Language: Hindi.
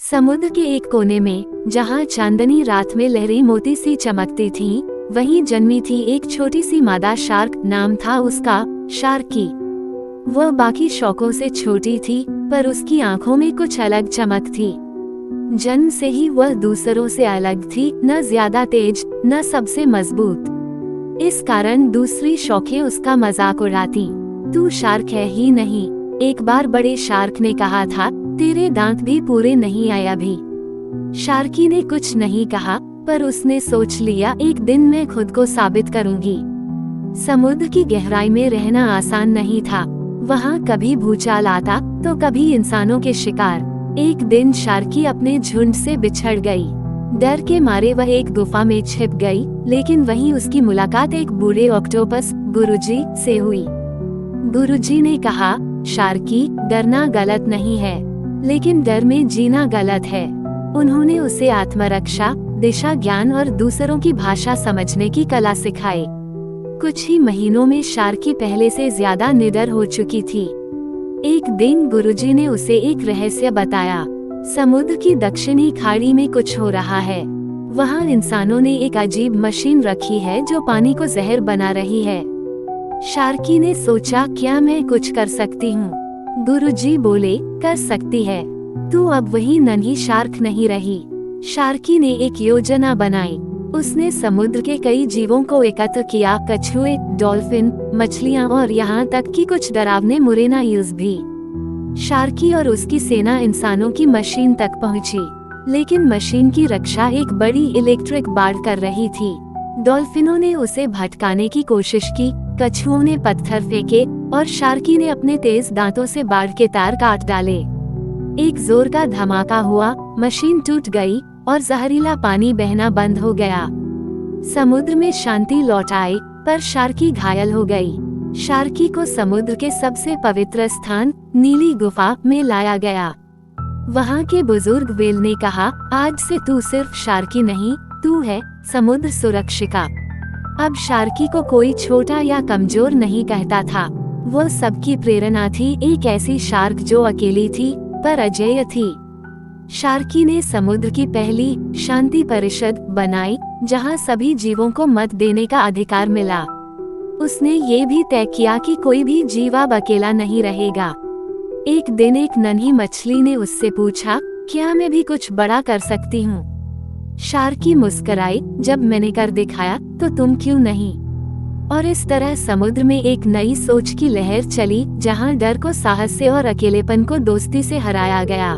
समुद्र के एक कोने में, जहाँ चांदनी रात में लहरें मोती सी चमकती थीं, वहीं जन्मी थी एक छोटी सी मादा शार्क। नाम था उसका शार्की। वह बाकी शौकों से छोटी थी, पर उसकी आंखों में कुछ अलग चमक थी। जन्म से ही वह दूसरों से अलग थी, न ज्यादा तेज, न सबसे मजबूत। इस कारण दूसरी शौकें उसका मजाक उड़ाती। तू शार्क है ही नहीं, एक बार बड़े शार्क ने कहा था, तेरे दांत भी पूरे नहीं आए अभी। शार्की ने कुछ नहीं कहा, पर उसने सोच लिया, एक दिन मैं खुद को साबित करूंगी। समुद्र की गहराई में रहना आसान नहीं था। वहाँ कभी भूचाल आता तो कभी इंसानों के शिकार। एक दिन शार्की अपने झुंड से बिछड़ गई। डर के मारे वह एक गुफा में छिप गई, लेकिन वहीं उसकी मुलाकात एक बूढ़े ऑक्टोपस गुरुजी से हुई। गुरुजी ने कहा, शार्की, डरना गलत नहीं है, लेकिन डर में जीना गलत है। उन्होंने उसे आत्मरक्षा, दिशा ज्ञान और दूसरों की भाषा समझने की कला सिखाई। कुछ ही महीनों में शार्की पहले से ज्यादा निडर हो चुकी थी। एक दिन गुरुजी ने उसे एक रहस्य बताया। समुद्र की दक्षिणी खाड़ी में कुछ हो रहा है। वहाँ इंसानों ने एक अजीब मशीन रखी है जो पानी को जहर बना रही है। शार्की ने सोचा, क्या मैं कुछ कर सकती हूँ? गुरुजी बोले, कर सकती है। तू अब वही नन्ही शार्क नहीं रही। शार्की ने एक योजना बनाई। उसने समुद्र के कई जीवों को एकत्र किया, कछुए, डॉल्फिन, मछलियाँ और यहाँ तक कि कुछ डरावने मुरेना ईल्स भी। शार्की और उसकी सेना इंसानों की मशीन तक पहुँची, लेकिन मशीन की रक्षा एक बड़ी इलेक्ट्रिक बाड़ कर रही थी। डॉल्फिनों ने उसे भटकाने की कोशिश की, कछुओं ने पत्थर फेंके और शार्की ने अपने तेज दांतों से बाड़ के तार काट डाले। एक जोर का धमाका हुआ, मशीन टूट गई और जहरीला पानी बहना बंद हो गया। समुद्र में शांति लौट आई, पर शार्की घायल हो गई। शार्की को समुद्र के सबसे पवित्र स्थान नीली गुफा में लाया गया। वहाँ के बुजुर्ग व्हेल ने कहा, आज से तू सिर्फ शार्की नहीं, तू है समुद्र सुरक्षिका। अब शार्की को कोई छोटा या कमजोर नहीं कहता था। वो सबकी प्रेरणा थी, एक ऐसी शार्क जो अकेली थी पर अजेय थी। शार्की ने समुद्र की पहली शांति परिषद बनाई, जहां सभी जीवों को मत देने का अधिकार मिला। उसने ये भी तय किया कि कोई भी जीव अब अकेला नहीं रहेगा। एक दिन एक नन्ही मछली ने उससे पूछा, क्या मैं भी कुछ बड़ा कर सकती हूँ? शार्की मुस्कुराई, जब मैंने कर दिखाया तो तुम क्यों नहीं? और इस तरह समुद्र में एक नई सोच की लहर चली, जहां डर को साहस से और अकेलेपन को दोस्ती से हराया गया।